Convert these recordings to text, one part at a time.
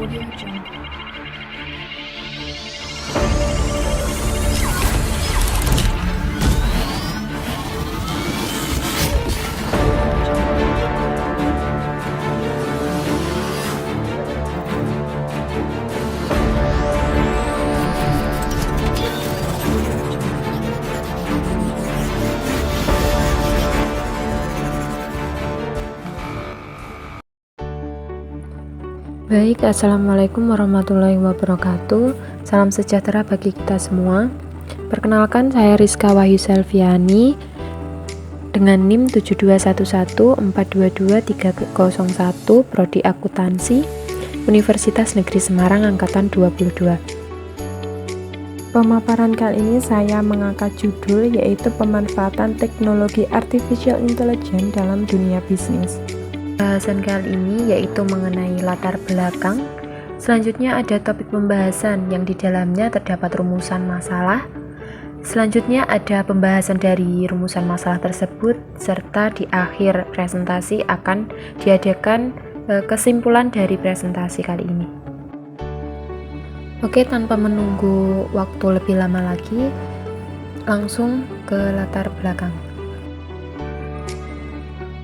Audio Jungle. Baik, Assalamualaikum warahmatullahi wabarakatuh. Salam sejahtera bagi kita semua. Perkenalkan, saya Rizka Wahyu Selviani dengan NIM 72114223001 Prodi Akuntansi Universitas Negeri Semarang Angkatan 22. Pemaparan kali ini saya mengangkat judul yaitu pemanfaatan teknologi artificial intelligence dalam dunia bisnis. Pembahasan kali ini yaitu mengenai latar belakang. Selanjutnya ada topik pembahasan yang di dalamnya terdapat rumusan masalah. Selanjutnya ada pembahasan dari rumusan masalah tersebut, serta di akhir presentasi akan diadakan kesimpulan dari presentasi kali ini. Oke, tanpa menunggu waktu lebih lama lagi, langsung ke latar belakang.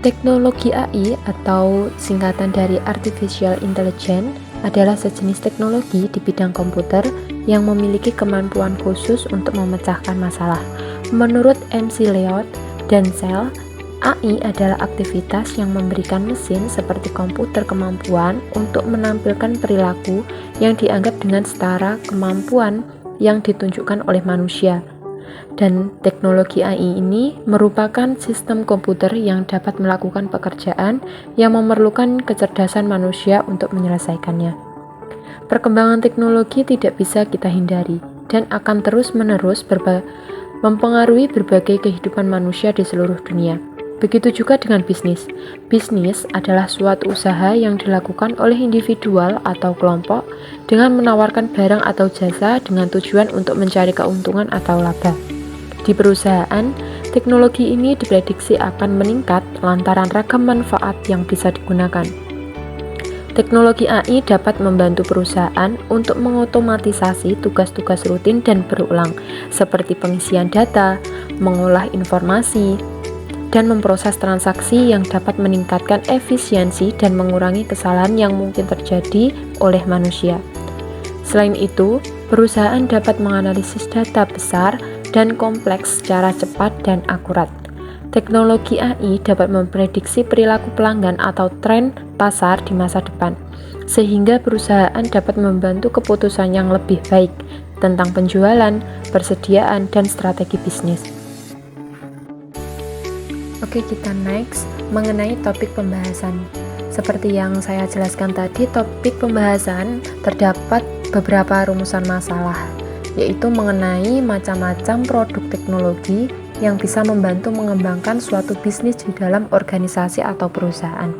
Teknologi AI atau singkatan dari Artificial Intelligence adalah sejenis teknologi di bidang komputer yang memiliki kemampuan khusus untuk memecahkan masalah. Menurut MC Leod dan Sell, AI adalah aktivitas yang memberikan mesin seperti komputer kemampuan untuk menampilkan perilaku yang dianggap dengan setara kemampuan yang ditunjukkan oleh manusia. Dan teknologi AI ini merupakan sistem komputer yang dapat melakukan pekerjaan yang memerlukan kecerdasan manusia untuk menyelesaikannya. Perkembangan teknologi tidak bisa kita hindari dan akan terus-menerus mempengaruhi berbagai kehidupan manusia di seluruh dunia. Begitu juga dengan bisnis. Bisnis adalah suatu usaha yang dilakukan oleh individual atau kelompok dengan menawarkan barang atau jasa dengan tujuan untuk mencari keuntungan atau laba. Di perusahaan, teknologi ini diprediksi akan meningkat lantaran ragam manfaat yang bisa digunakan. Teknologi AI dapat membantu perusahaan untuk mengotomatisasi tugas-tugas rutin dan berulang, seperti pengisian data, mengolah informasi, dan memproses transaksi yang dapat meningkatkan efisiensi dan mengurangi kesalahan yang mungkin terjadi oleh manusia. Selain itu, perusahaan dapat menganalisis data besar dan kompleks secara cepat dan akurat. Teknologi AI dapat memprediksi perilaku pelanggan atau tren pasar di masa depan, sehingga perusahaan dapat membantu keputusan yang lebih baik tentang penjualan, persediaan, dan strategi bisnis. Oke, kita next mengenai topik pembahasan. Seperti yang saya jelaskan tadi, topik pembahasan terdapat beberapa rumusan masalah, yaitu mengenai macam-macam produk teknologi yang bisa membantu mengembangkan suatu bisnis di dalam organisasi atau perusahaan.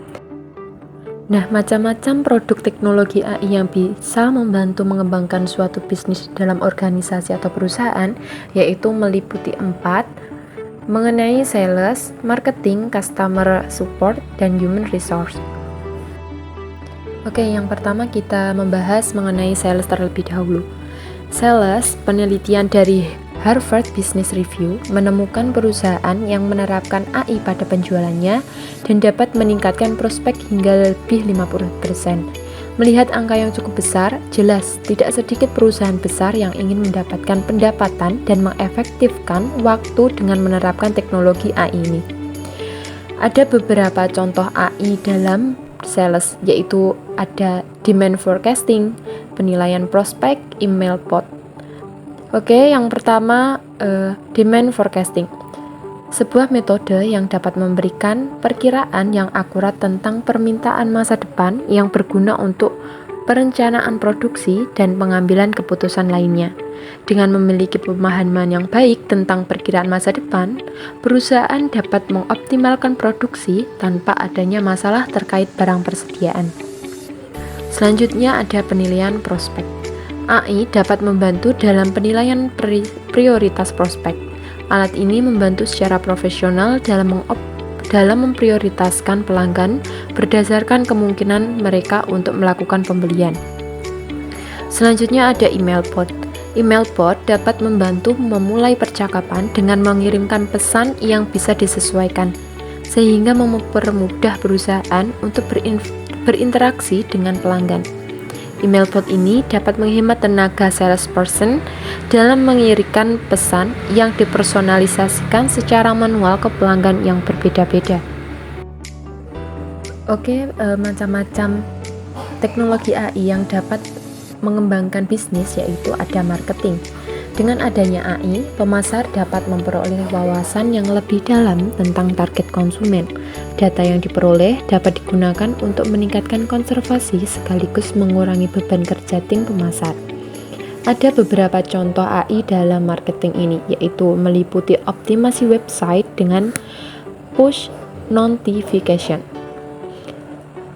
Nah, macam-macam produk teknologi AI yang bisa membantu mengembangkan suatu bisnis dalam organisasi atau perusahaan, yaitu meliputi 4, mengenai sales, marketing, customer support, dan human resource. Oke, yang pertama kita membahas mengenai sales terlebih dahulu. Sales, penelitian dari Harvard Business Review menemukan perusahaan yang menerapkan AI pada penjualannya dan dapat meningkatkan prospek hingga lebih 50%. Melihat angka yang cukup besar, jelas tidak sedikit perusahaan besar yang ingin mendapatkan pendapatan dan mengefektifkan waktu dengan menerapkan teknologi AI ini. Ada beberapa contoh AI dalam sales, yaitu ada demand forecasting, penilaian prospek, email bot. Oke, yang pertama demand forecasting, sebuah metode yang dapat memberikan perkiraan yang akurat tentang permintaan masa depan yang berguna untuk perencanaan produksi dan pengambilan keputusan lainnya. Dengan memiliki pemahaman yang baik tentang perkiraan masa depan, perusahaan dapat mengoptimalkan produksi tanpa adanya masalah terkait barang persediaan. Selanjutnya ada penilaian prospek. AI dapat membantu dalam penilaian prioritas prospek. Alat ini membantu secara profesional dalam memprioritaskan pelanggan berdasarkan kemungkinan mereka untuk melakukan pembelian. Selanjutnya ada email bot. Email bot dapat membantu memulai percakapan dengan mengirimkan pesan yang bisa disesuaikan, sehingga mempermudah perusahaan untuk berinteraksi dengan pelanggan. Email bot ini dapat menghemat tenaga salesperson dalam mengirimkan pesan yang dipersonalisasikan secara manual ke pelanggan yang berbeda-beda. Macam-macam teknologi AI yang dapat mengembangkan bisnis yaitu ada marketing. Dengan adanya AI, pemasar dapat memperoleh wawasan yang lebih dalam tentang target konsumen. Data yang diperoleh dapat digunakan untuk meningkatkan konservasi sekaligus mengurangi beban kerja tim pemasar. Ada beberapa contoh AI dalam marketing ini, yaitu meliputi optimasi website dengan push notification.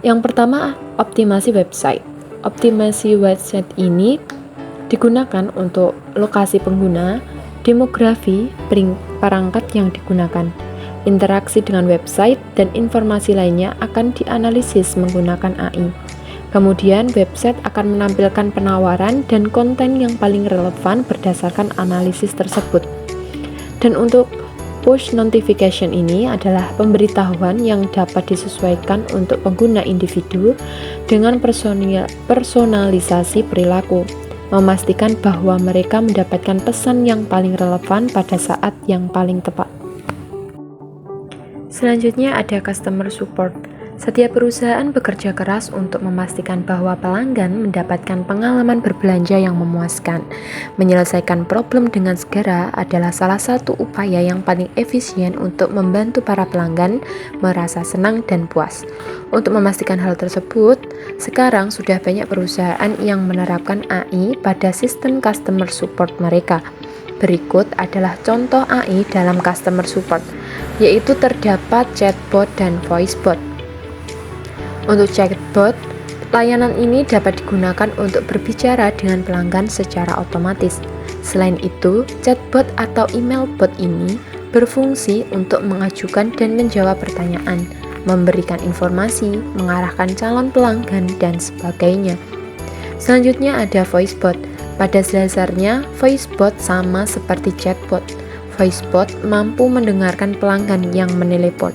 Yang pertama, optimasi website. Optimasi website ini digunakan untuk lokasi pengguna, demografi, perangkat yang digunakan. Interaksi dengan website dan informasi lainnya akan dianalisis menggunakan AI. Kemudian, website akan menampilkan penawaran dan konten yang paling relevan berdasarkan analisis tersebut. Dan untuk push notification ini adalah pemberitahuan yang dapat disesuaikan untuk pengguna individu dengan personalisasi perilaku, memastikan bahwa mereka mendapatkan pesan yang paling relevan pada saat yang paling tepat. Selanjutnya ada customer support. Setiap perusahaan bekerja keras untuk memastikan bahwa pelanggan mendapatkan pengalaman berbelanja yang memuaskan. Menyelesaikan problem dengan segera adalah salah satu upaya yang paling efisien untuk membantu para pelanggan merasa senang dan puas. Untuk memastikan hal tersebut, sekarang sudah banyak perusahaan yang menerapkan AI pada sistem customer support mereka. Berikut adalah contoh AI dalam customer support, yaitu terdapat chatbot dan voicebot. Untuk chatbot, layanan ini dapat digunakan untuk berbicara dengan pelanggan secara otomatis. Selain itu, chatbot atau email bot ini berfungsi untuk mengajukan dan menjawab pertanyaan, memberikan informasi, mengarahkan calon pelanggan, dan sebagainya. Selanjutnya ada voicebot. Pada dasarnya, voicebot sama seperti chatbot. Voicebot mampu mendengarkan pelanggan yang menelepon,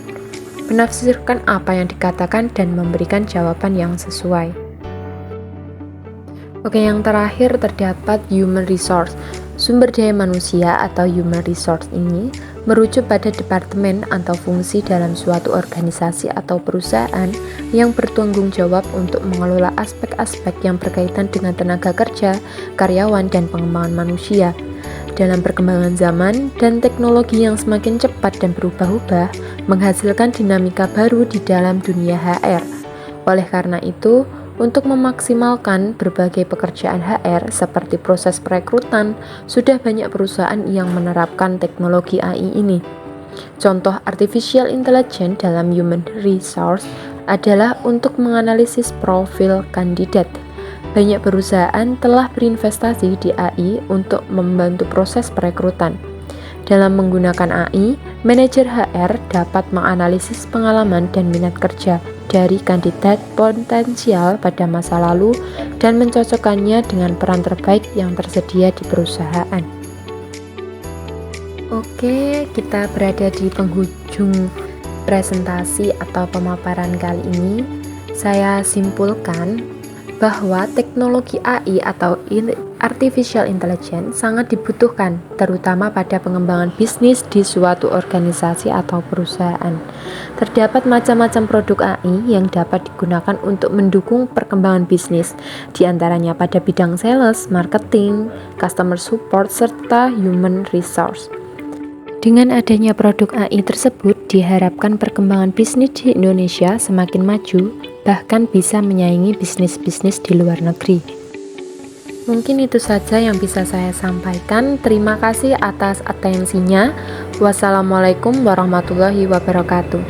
menafsirkan apa yang dikatakan dan memberikan jawaban yang sesuai. Yang terakhir terdapat human resource. Sumber daya manusia atau human resource ini merujuk pada departemen atau fungsi dalam suatu organisasi atau perusahaan yang bertanggung jawab untuk mengelola aspek-aspek yang berkaitan dengan tenaga kerja, karyawan, dan pengembangan manusia. Dalam perkembangan zaman dan teknologi yang semakin cepat dan berubah-ubah, menghasilkan dinamika baru di dalam dunia HR. Oleh karena itu, untuk memaksimalkan berbagai pekerjaan HR seperti proses perekrutan, sudah banyak perusahaan yang menerapkan teknologi AI ini. Contoh artificial intelligence dalam human resource adalah untuk menganalisis profil kandidat. Banyak perusahaan telah berinvestasi di AI untuk membantu proses perekrutan. Dalam menggunakan AI, manajer HR dapat menganalisis pengalaman dan minat kerja dari kandidat potensial pada masa lalu dan mencocokkannya dengan peran terbaik yang tersedia di perusahaan. Kita berada di penghujung presentasi atau pemaparan kali ini. Saya simpulkan bahwa teknologi AI atau artificial intelligence sangat dibutuhkan, terutama pada pengembangan bisnis di suatu organisasi atau perusahaan. Terdapat macam-macam produk AI yang dapat digunakan untuk mendukung perkembangan bisnis, di antaranya pada bidang sales, marketing, customer support, serta human resource. Dengan adanya produk AI tersebut, diharapkan perkembangan bisnis di Indonesia semakin maju, bahkan bisa menyaingi bisnis-bisnis di luar negeri. Mungkin itu saja yang bisa saya sampaikan. Terima kasih atas atensinya. Wassalamualaikum warahmatullahi wabarakatuh.